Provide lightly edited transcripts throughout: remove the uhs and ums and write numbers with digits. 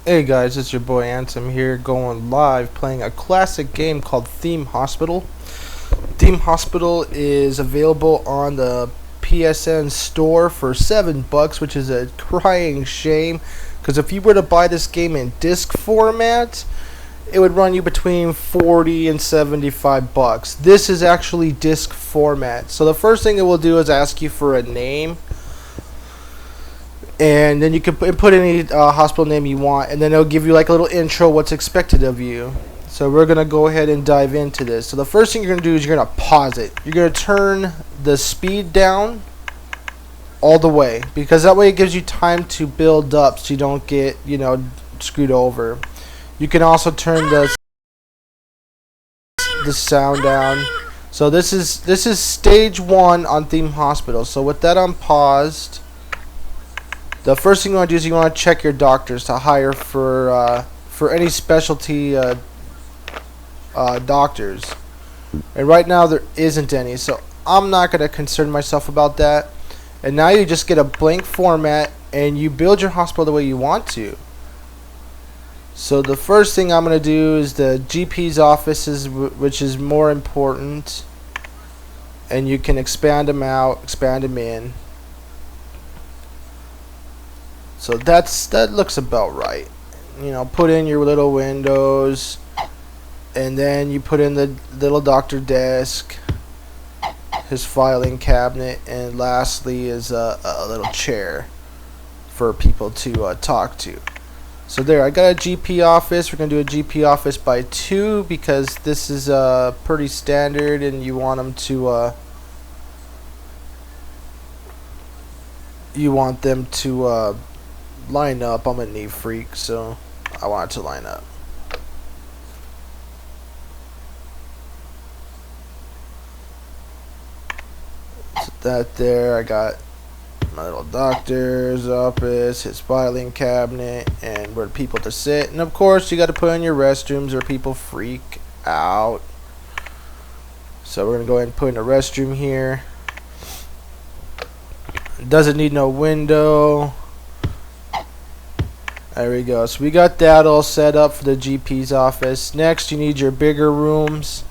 Hey guys, it's your boy Ansem here going live playing a classic game called Theme Hospital. Theme Hospital is available on the PSN store for $7, which is a crying shame because if you were to buy this game in disc format, it would run you between 40 and $75. This is actually disc format. So the first thing it will do is ask you for a name, and then you can put any hospital name you want, and then it'll give you like a little intro what's expected of you. So we're gonna go ahead and dive into this. So the first thing you're gonna do is you're gonna pause it. You're gonna turn the speed down all the way, because that way it gives you time to build up so you don't get screwed over. You can also turn the sound down. So this is stage 1 on Theme Hospital. So with that on paused, the first thing you want to do is you want to check your doctors to hire for any specialty doctors. And right now there isn't any, so I'm not going to concern myself about that. And now you just get a blank format and you build your hospital the way you want to. So the first thing I'm going to do is the GP's offices, which is more important. And you can expand them out, expand them in. So that looks about right. Put in your little windows, and then you put in the little doctor desk, his filing cabinet, and lastly is a little chair for people to talk to. So there, I got a GP office. We're gonna do a GP office by 2 because this is pretty standard, and you want them to line up. I'm a knee freak, so I want it to line up. So that there, I got my little doctor's office, his filing cabinet, and where people to sit. And of course, you got to put in your restrooms or people freak out. So we're gonna go ahead and put in a restroom here. It doesn't need no window. There we go. So we got that all set up for the GP's office. Next, you need your bigger rooms,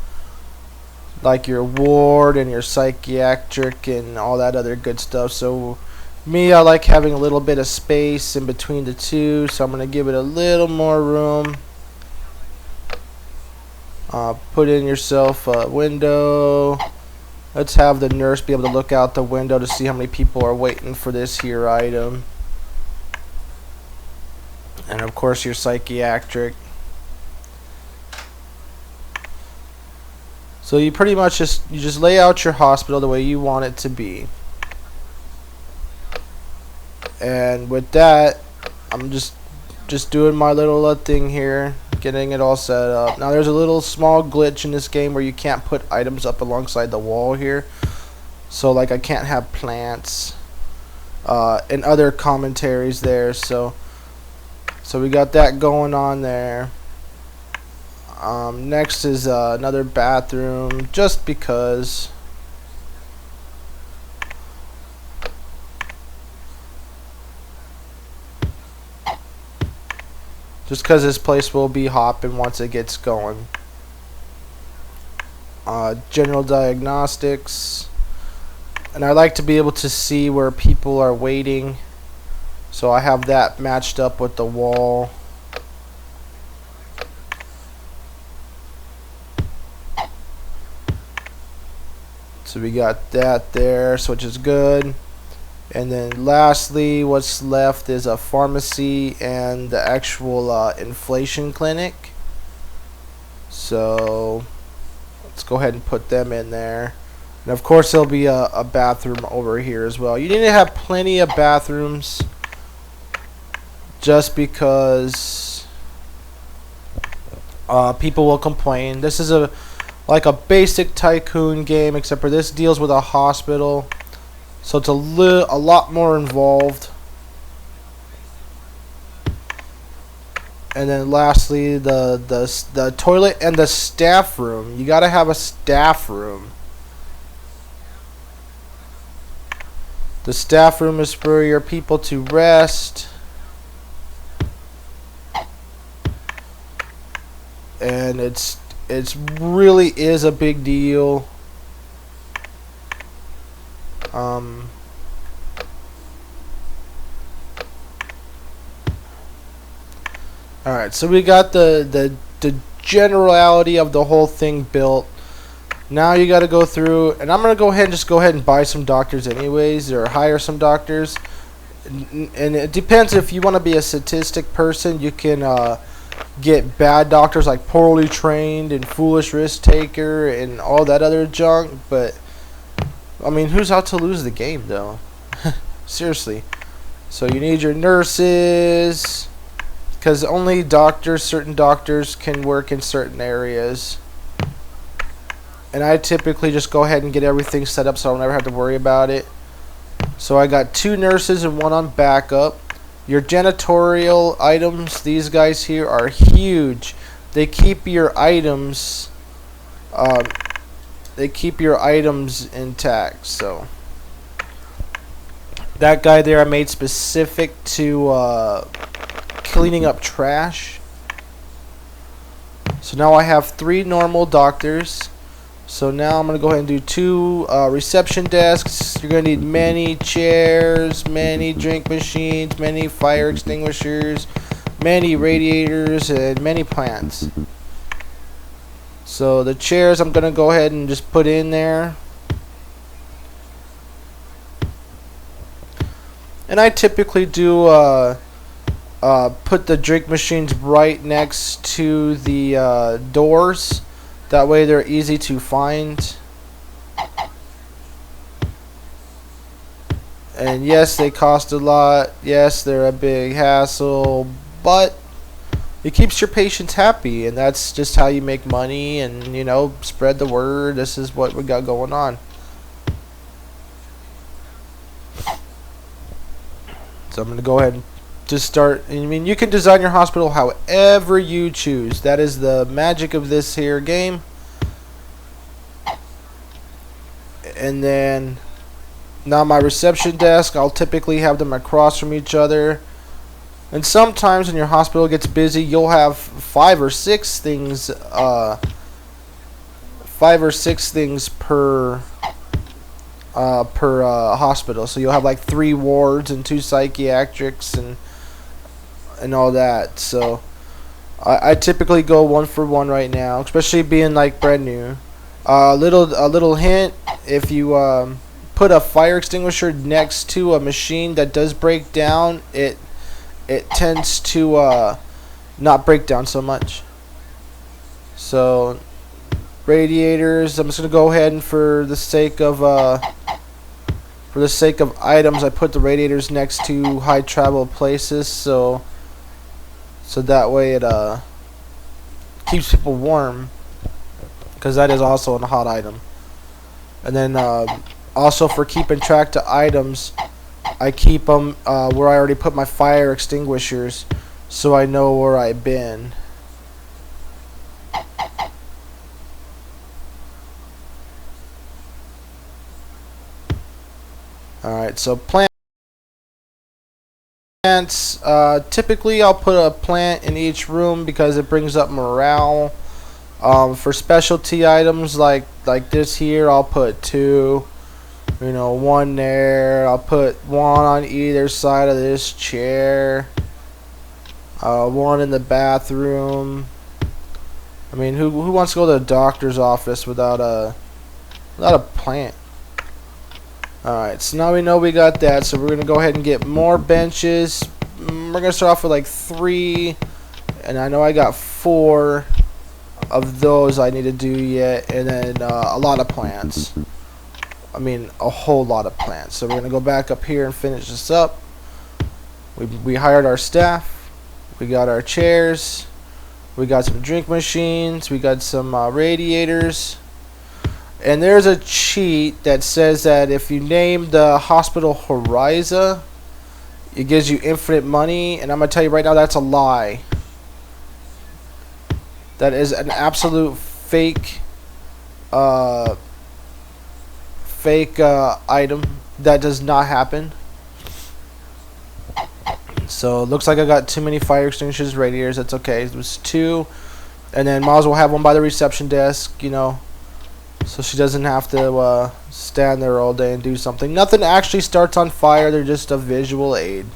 like your ward and your psychiatric and all that other good stuff. So me, I like having a little bit of space in between the two, so I'm going to give it a little more room. Put in yourself a window. Let's have the nurse be able to look out the window to see how many people are waiting for this here item. And of course your psychiatric. So you pretty much just lay out your hospital the way you want it to be. And with that, I'm just doing my little thing here, getting it all set up. Now there's a little small glitch in this game where you can't put items up alongside the wall here. So like I can't have plants and other commentaries there. So we got that going on there. Next is another bathroom, just because. Just because this place will be hopping once it gets going. General diagnostics. And I like to be able to see where people are waiting. So I have that matched up with the wall. So we got that there, so which is good. And then lastly, what's left is a pharmacy and the actual inflation clinic. So let's go ahead and put them in there. And of course there'll be a bathroom over here as well. You need to have plenty of bathrooms, just because people will complain. This is like a basic tycoon game, except for this deals with a hospital, so it's a lot more involved. And then lastly, the toilet and the staff room. You gotta have a staff room. The staff room is for your people to rest. and it's really is a big deal. Alright, so we got the generality of the whole thing built. Now you got to go through, and I'm going to go ahead and buy some doctors anyways, or hire some doctors. And it depends. If you want to be a statistic person, you can get bad doctors like poorly trained and foolish risk taker and all that other junk. But I mean, who's out to lose the game though? Seriously. So you need your nurses, because only certain doctors can work in certain areas. And I typically just go ahead and get everything set up so I'll never have to worry about it. So I got 2 nurses and 1 on backup. Your janitorial items, these guys here are huge. They keep your items intact. So that guy there I made specific to cleaning up trash. So now I have 3 normal doctors. So now I'm going to go ahead and do 2 reception desks. You're going to need many chairs, many drink machines, many fire extinguishers, many radiators, and many plants. So the chairs I'm going to go ahead and just put in there. And I typically do put the drink machines right next to the doors. That way they're easy to find. And yes, they cost a lot. Yes, they're a big hassle. But it keeps your patients happy. And that's just how you make money and, you know, spread the word. This is what we got going on. So I'm going to go ahead and just start. I mean, you can design your hospital however you choose. That is the magic of this here game. And then now my reception desk, I'll typically have them across from each other. And sometimes when your hospital gets busy, you'll have 5 or 6 things per hospital. So you'll have like 3 wards and 2 psychiatrics and all that. So I typically go 1 for 1 right now, especially being like brand new. A little hint: if you put a fire extinguisher next to a machine that does break down, it tends to not break down so much. So radiators, I'm just gonna go ahead and for the sake of items, I put the radiators next to high travel places, so that way it keeps people warm, because that is also a hot item. And then also for keeping track to items, I keep them where I already put my fire extinguishers, so I know where I've been. Alright, so plants, typically I'll put a plant in each room because it brings up morale. For specialty items like this here, I'll put 2, you know, 1 there. I'll put 1 on either side of this chair, 1 in the bathroom. I mean, who wants to go to the doctor's office without a plant? Alright, so now we know we got that, so we're going to go ahead and get more benches. We're going to start off with like 3, and I know I got 4 of those I need to do yet, and then a lot of plants. I mean, a whole lot of plants. So we're going to go back up here and finish this up. We hired our staff. We got our chairs. We got some drink machines. We got some radiators. And there's a cheat that says that if you name the hospital Horizon, it gives you infinite money. And I'm going to tell you right now, that's a lie. That is an absolute fake item. That does not happen. So it looks like I got too many fire extinguishers, radiators. That's okay. It was 2. And then might as well have one by the reception desk, you know, so she doesn't have to stand there all day and do something. Nothing actually starts on fire. They're just a visual aid.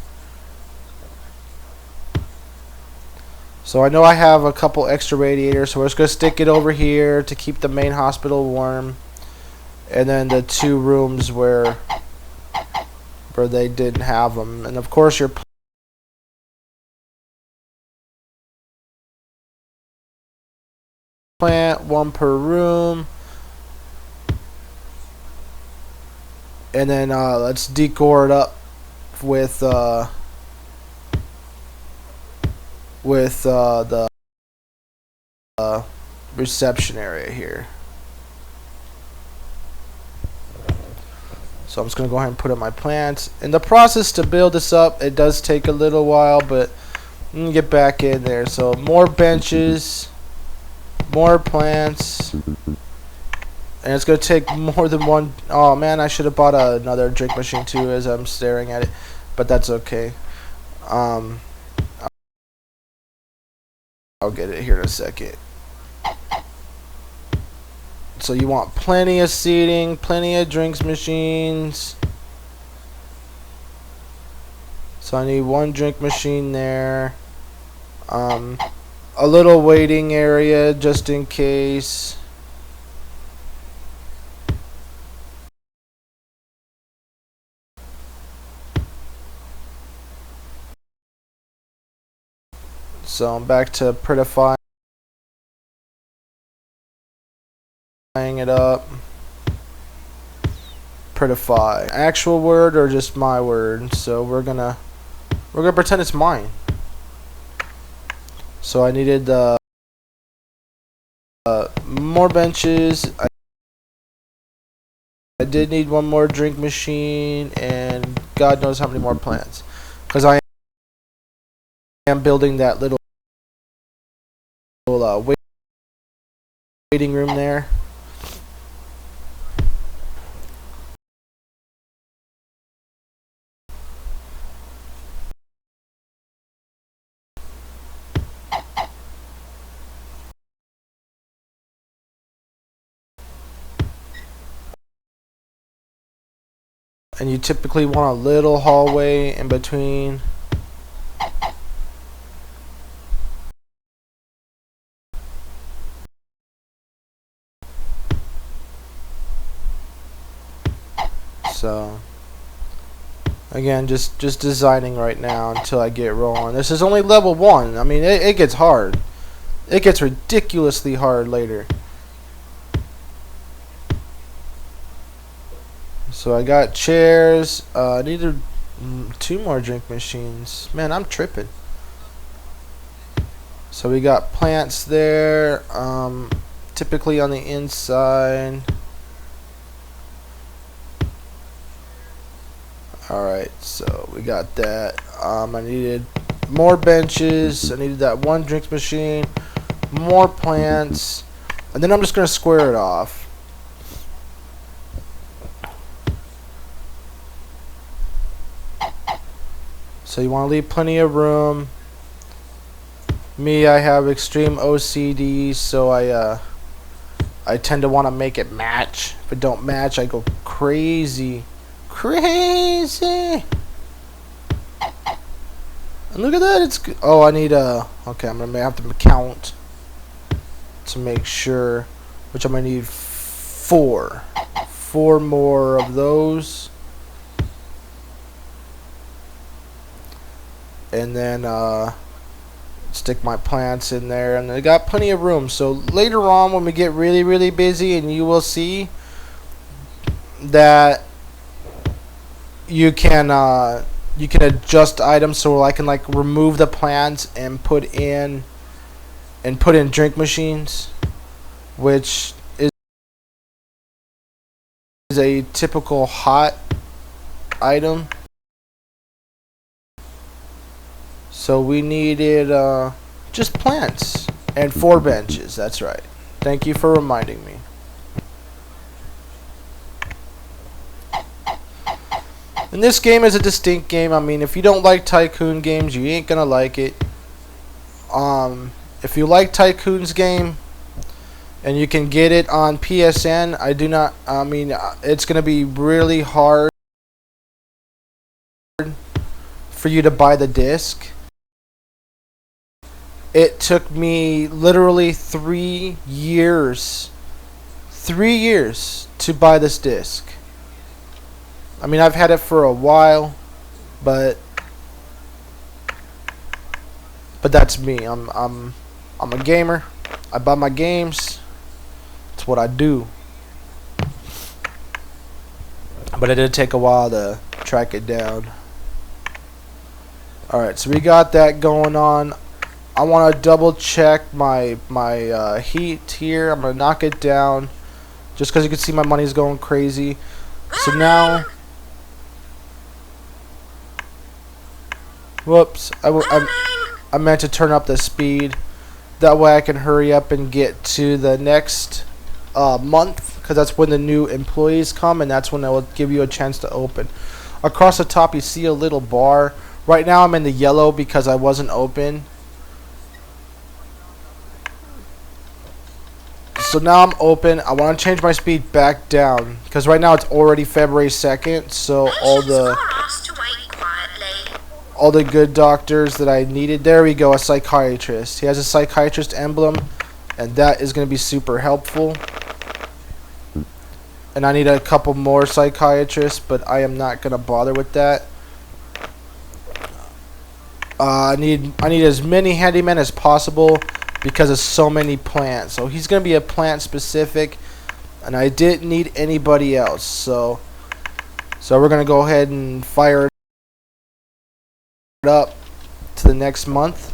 So I know I have a couple extra radiators, so we're just going to stick it over here to keep the main hospital warm. And then the 2 rooms where they didn't have them. And of course your plant, 1 per room. And then let's decor it up with the reception area here. So I'm just going to go ahead and put up my plants. In the process to build this up, it does take a little while, but I'm going to get back in there. So more benches, more plants, and it's going to take more than one. Oh man, I should have bought another drink machine too as I'm staring at it, but that's okay. I'll get it here in a second. So you want plenty of seating, plenty of drinks machines. So I need 1 drink machine there. A little waiting area just in case. So I'm back to prettifying it up. Prettify. Actual word or just my word? So we're gonna pretend it's mine. So I needed more benches. I did need 1 more drink machine and God knows how many more plants, because I am building that little waiting room there. And you typically want a little hallway in between. So again, just designing right now until I get rolling. This is only level 1. I mean, it gets hard. It gets ridiculously hard later. So I got chairs. I needed 2 more drink machines. Man, I'm tripping. So we got plants there. Typically on the inside. Alright, so we got that. I needed more benches. I needed that 1 drink machine. More plants. And then I'm just going to square it off. So you want to leave plenty of room. Me, I have extreme OCD, so I tend to want to make it match. If it don't match, I go crazy. Crazy. And look at that, it's good. Oh, I need okay, I'm gonna have to count to make sure, which I'm gonna need 4 more of those. And then stick my plants in there, and I got plenty of room. So later on when we get really busy, and you will see that you can adjust items, so I can like remove the plants and put in drink machines, which is a typical hot item. So we needed just plants and 4 benches. That's right. Thank you for reminding me. And this game is a distinct game. I mean, if you don't like tycoon games, you ain't gonna like it. If you like Tycoon's game and you can get it on PSN, it's going to be really hard for you to buy the disc. It took me literally 3 years. 3 years to buy this disc. I mean, I've had it for a while, but that's me. I'm a gamer. I buy my games. It's what I do. But it did take a while to track it down. Alright, so we got that going on. I want to double check my heat here. I'm going to knock it down just because you can see my money's going crazy. So now, whoops, I meant to turn up the speed. That way I can hurry up and get to the next month, because that's when the new employees come, and that's when they will give you a chance to open. Across the top you see a little bar. Right now I'm in the yellow because I wasn't open. So now I'm open. I want to change my speed back down because right now it's already February 2nd, so all the good doctors that I needed. There we go, a psychiatrist. He has a psychiatrist emblem, and that is going to be super helpful. And I need a couple more psychiatrists, but I am not going to bother with that. I need as many handymen as possible because of so many plants. So he's going to be a plant specific, and I didn't need anybody else. So we're going to go ahead and fire it up to the next month.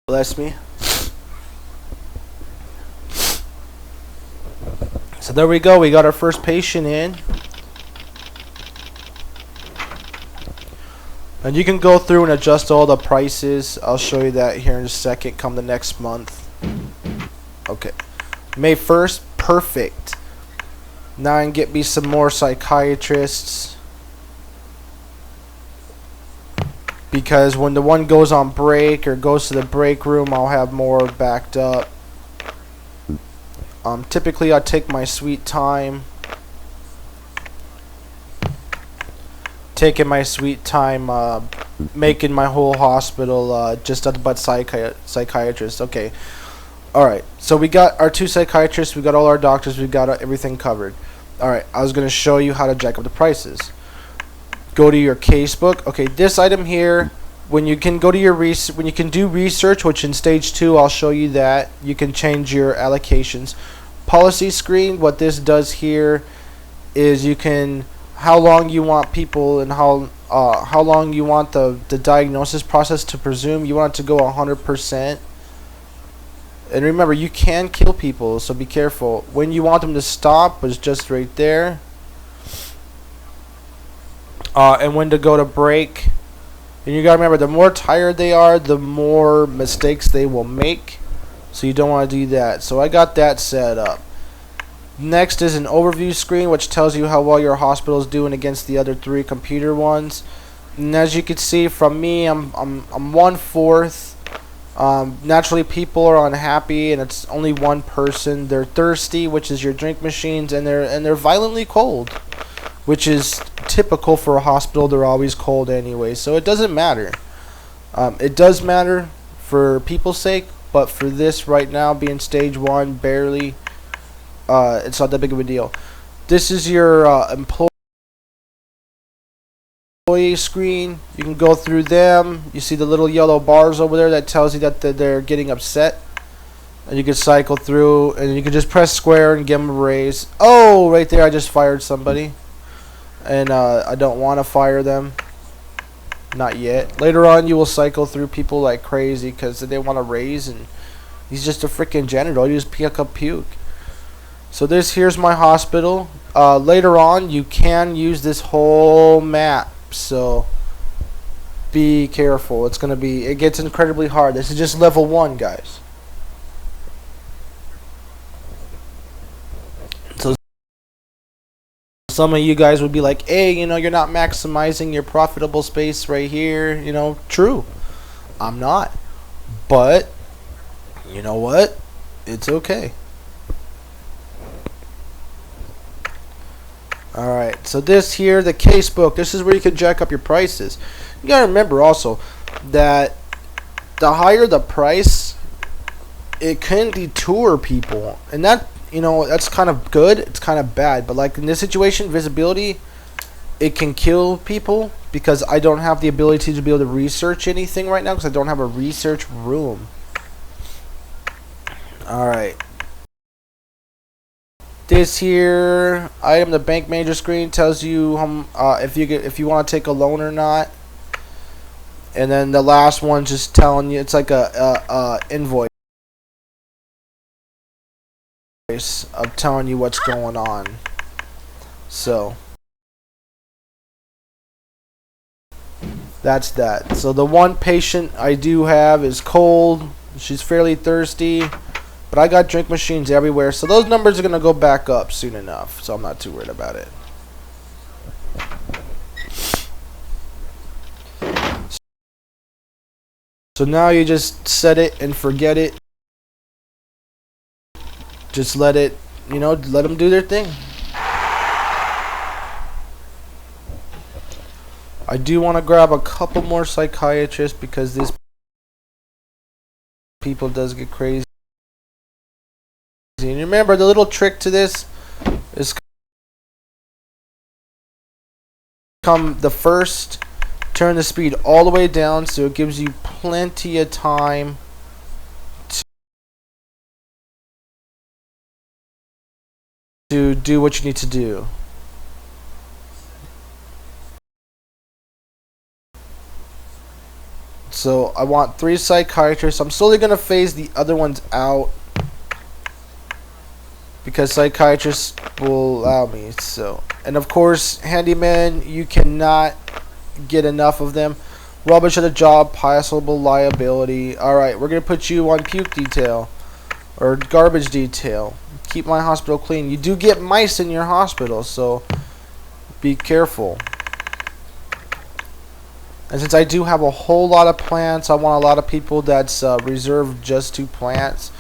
Bless me. So there we go. We got our first patient in. And you can go through and adjust all the prices. I'll show you that here in a second come the next month. Okay. May 1st. Perfect. Now I can get me some more psychiatrists. Because when the one goes on break or goes to the break room, I'll have more backed up. Typically, I take my sweet time. Taking my sweet time, making my whole hospital just nothing but psychiatrists. Okay. Alright, so we got our 2 psychiatrists, we got all our doctors, we got everything covered. Alright, I was going to show you how to jack up the prices. Go to your casebook. Okay, this item here, when you can go to your when you can do research, which in stage 2 I'll show you that you can change your allocations. Policy screen, what this does here is you can how long you want people and how long you want the diagnosis process to presume. You want it to go 100%. And remember, you can kill people, so be careful. When you want them to stop is just right there. And when to go to break. And you gotta remember, the more tired they are, the more mistakes they will make. So you don't want to do that. So I got that set up. Next is an overview screen, which tells you how well your hospital is doing against the other 3 computer ones. And as you can see from me, I'm 1/4. Naturally, people are unhappy, and it's only one person. They're thirsty, which is your drink machines, and they're violently cold, which is typical for a hospital. They're always cold anyway, so it doesn't matter. It does matter for people's sake, but for this right now, being stage 1, barely, it's not that big of a deal. This is your employee screen. You can go through them. You see the little yellow bars over there that tells you that they're getting upset, and you can cycle through, and you can just press square and give them a raise. Oh, right there, I just fired somebody, and I don't want to fire them, not yet. Later on, you will cycle through people like crazy because they want to raise, and he's just a freaking janitor. You just pick up puke. So here's my hospital. Later on, you can use this whole map. So be careful. It gets incredibly hard. This is just level 1, guys. some of you guys would be like, hey, you know, you're not maximizing your profitable space right here. You know, true. I'm not. But, you know what? It's okay. Alright, so this here, the case book, this is where you can jack up your prices. You gotta remember also that the higher the price, it can detour people. And that, you know, that's kind of good, it's kind of bad. But like in this situation, visibility, it can kill people because I don't have the ability to be able to research anything right now because I don't have a research room. Alright. This here item, the bank manager screen, tells you if you want to take a loan or not, and then the last one just telling you, it's like a invoice of telling you what's going on. So that's that. So the one patient I do have is cold. She's fairly thirsty. But I got drink machines everywhere, so those numbers are going to go back up soon enough, so I'm not too worried about it. So now you just set it and forget it. Just let it, you know, let them do their thing. I do want to grab a couple more psychiatrists because this people does get crazy. And remember, the little trick to this is come the first, turn the speed all the way down so it gives you plenty of time to do what you need to do. So I want 3 psychiatrists. I'm slowly going to phase the other ones out because psychiatrists will allow me. So, and of course, handyman, you cannot get enough of them. Rubbish of the job, possible liability. Alright, we're going to put you on puke detail or garbage detail. Keep my hospital clean. You do get mice in your hospital, so be careful. And since I do have a whole lot of plants, I want a lot of people that's reserved just to plants.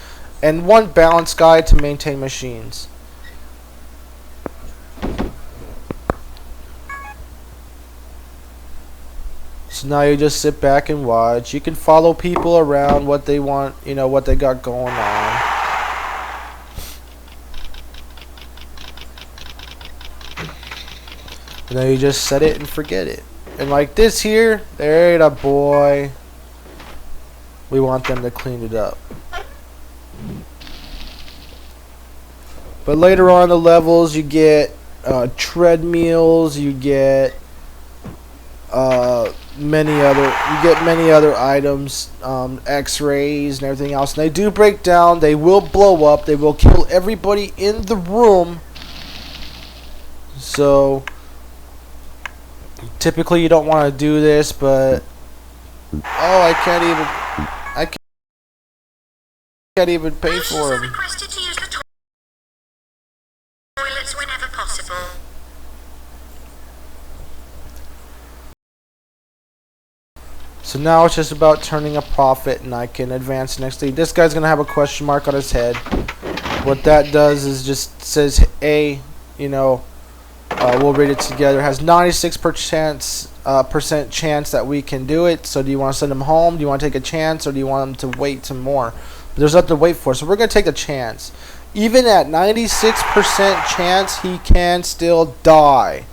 And 1 balance guide to maintain machines. So now you just sit back and watch. You can follow people around, what they want, you know, what they got going on. And then you just set it and forget it. And like this here, there it boy. We want them to clean it up. But later on in the levels, you get treadmills, you get many other items, X-rays and everything else. And they do break down. They will blow up. They will kill everybody in the room. So typically you don't want to do this, but I can't even pay for them. Whenever possible. So now it's just about turning a profit, and I can advance next thing. This guy's gonna have a question mark on his head. What that does is just says A, you know, we'll read it together. It has 96% chance that we can do it. So do you want to send him home? Do you want to take a chance, or do you want him to wait some more? But there's nothing to wait for, so we're gonna take a chance. Even at 96% chance, he can still die.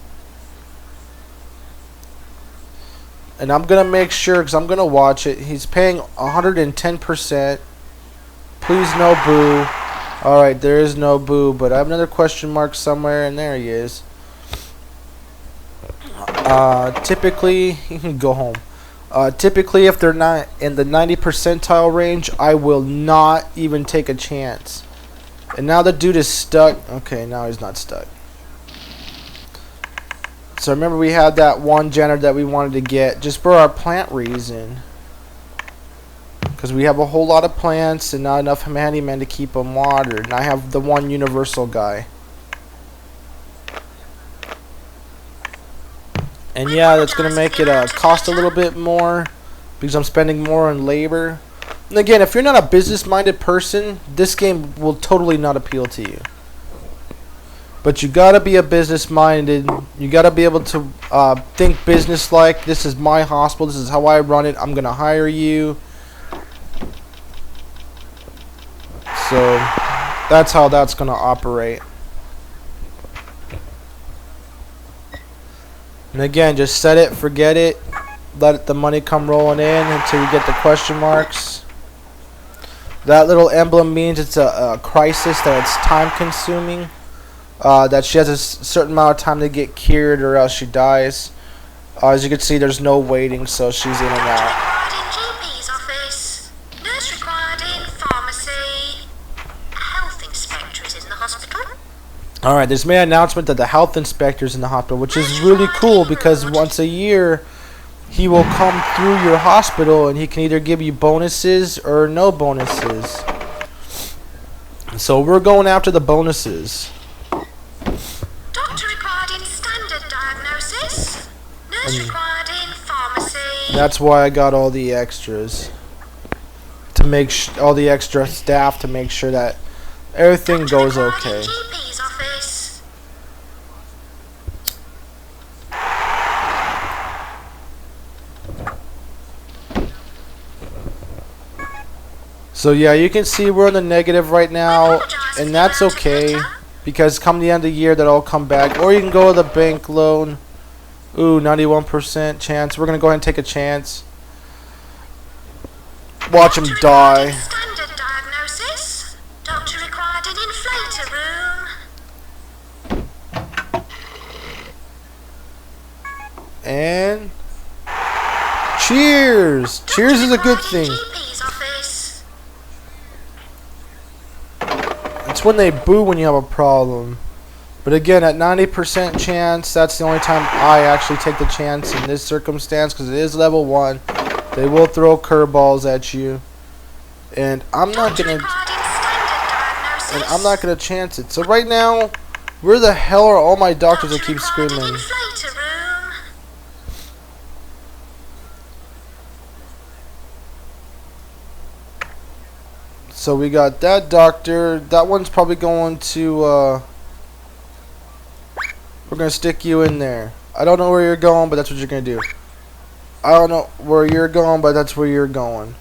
And I'm going to make sure, because I'm going to watch it. He's paying 110%. Please no boo. Alright, there is no boo, but I have another question mark somewhere, and there he is. Typically, he can go home. Typically, if they're not in the 90 percentile range, I will not even take a chance. And now the dude is stuck. Okay, now he's not stuck. So remember, we had that one janitor that we wanted to get just for our plant reason. Because we have a whole lot of plants and not enough handymen to keep them watered. And I have the one universal guy. And yeah, that's gonna make it cost a little bit more because I'm spending more on labor. And again, if you're not a business-minded person, this game will totally not appeal to you. But you gotta be a business-minded. You gotta be able to think business-like. This is my hospital. This is how I run it. I'm gonna hire you. So that's how that's gonna operate. And again, just set it, forget it. Let the money come rolling in until you get the question marks. That little emblem means it's a crisis, that it's time consuming. That she has a certain amount of time to get cured or else she dies. As you can see, there's no waiting, so she's in and out. Required in GP's office. Nurse required in pharmacy. A health inspector is in the hospital. Alright, there's made an announcement that the health inspector's in the hospital, which is really cool because once a year he will come through your hospital and he can either give you bonuses or no bonuses. So we're going after the bonuses. Doctor required in standard diagnosis. Nurse required in pharmacy. That's why I got all the extras. To make all the extra staff to make sure that everything goes okay. GP's office. So yeah, you can see we're in the negative right now, and that's okay because come the end of the year that'll come back. Or you can go with a bank loan. Ooh, 91% chance. We're gonna go ahead and take a chance. Watch him die. Standard diagnosis. Doctor required an inflator room. And cheers! Cheers is a good thing. GP's office. It's when they boo when you have a problem. But again, at 90% chance, that's the only time I actually take the chance in this circumstance because it is level 1. They will throw curveballs at you. And I'm not gonna chance it. So right now, where the hell are all my doctors that keep screaming? Inflator room. So we got that doctor. That one's probably going to we're gonna stick you in there. I don't know where you're going, but that's what you're gonna do. I don't know where you're going, but that's where you're going.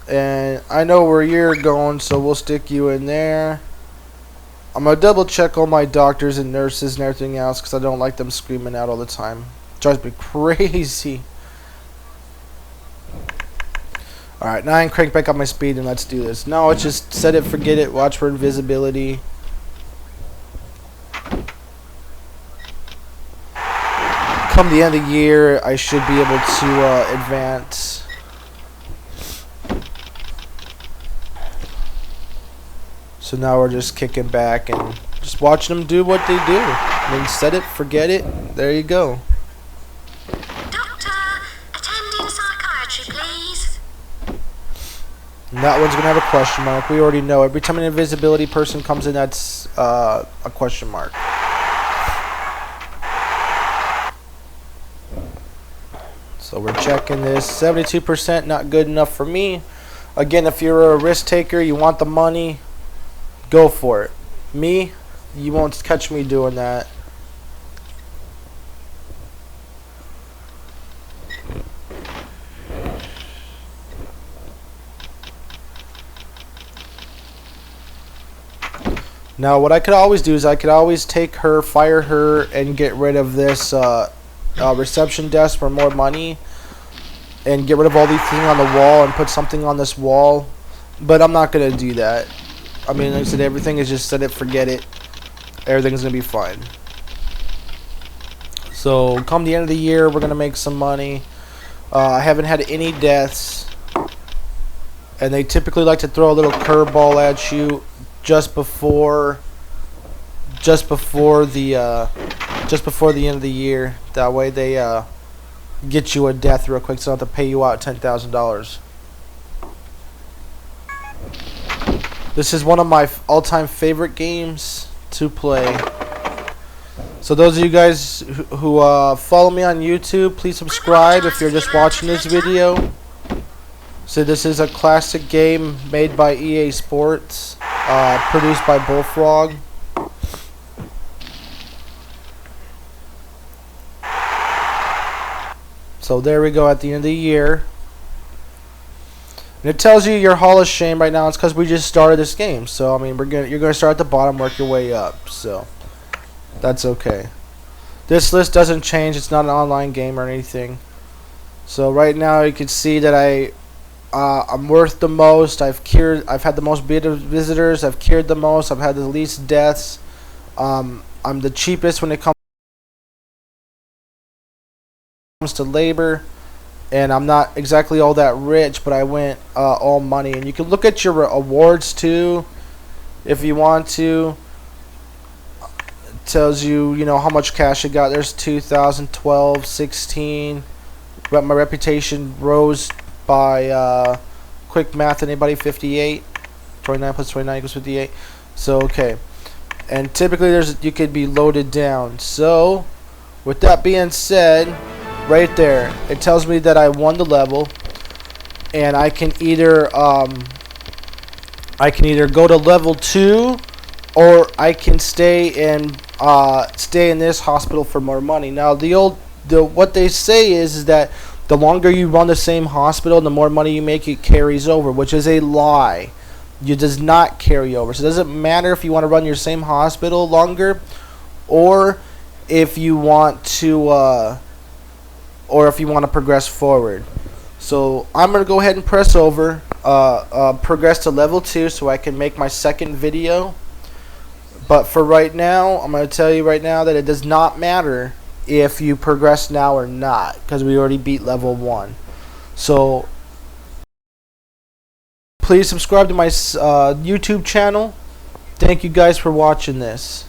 And I know where you're going, so we'll stick you in there. I'm gonna double check all my doctors and nurses and everything else because I don't like them screaming out all the time. It drives me crazy. Alright, now I can crank back up my speed and let's do this. No, it's just set it, forget it, watch for invisibility. Come the end of the year, I should be able to advance. So now we're just kicking back and just watching them do what they do. I mean, set it, forget it, there you go. Doctor, attending psychiatry, please. And that one's going to have a question mark. We already know. Every time an invisibility person comes in, that's a question mark. So we're checking this. 72%, not good enough for me. Again, if you're a risk taker, you want the money, go for it. Me, you won't catch me doing that. Now, what I could always do is I could always take her, fire her, and get rid of this reception desk for more money and get rid of all these things on the wall and put something on this wall, but I'm not gonna do that. I mean, like I said, everything is just set it, forget it. Everything's gonna be fine. So come the end of the year, we're gonna make some money. I haven't had any deaths, and they typically like to throw a little curveball at you just before the end of the year. That way they get you a death real quick, so they don't have to pay you out $10,000. This is one of my all-time favorite games to play. So those of you guys who follow me on YouTube, please subscribe if you're just watching this video. So this is a classic game made by EA Sports, produced by Bullfrog. So there we go at the end of the year. And it tells you your Hall of Shame right now. It's because we just started this game. So I mean, you're gonna start at the bottom, work your way up. So that's okay. This list doesn't change. It's not an online game or anything. So right now you can see that I'm worth the most. I've had the most visitors. I've cured the most. I've had the least deaths. I'm the cheapest when it comes to labor, and I'm not exactly all that rich, but I went all money. And you can look at your awards too, if you want to. It tells you, how much cash I got. There's 2012, 16. But my reputation rose by quick math. Anybody? 58. 29 plus 29 equals 58. So okay. And typically you could be loaded down. So with that being said, right there, it tells me that I won the level, and I can either go to level 2, or I can stay in this hospital for more money. Now what they say is that the longer you run the same hospital, the more money you make, it carries over, which is a lie. It does not carry over. So it doesn't matter if you want to run your same hospital longer, or if you want to progress forward. So I'm gonna go ahead and press over, progress to level 2, so I can make my second video. But for right now, I'm gonna tell you right now that it does not matter if you progress now or not, because we already beat level 1. So please subscribe to my YouTube channel. Thank you guys for watching this.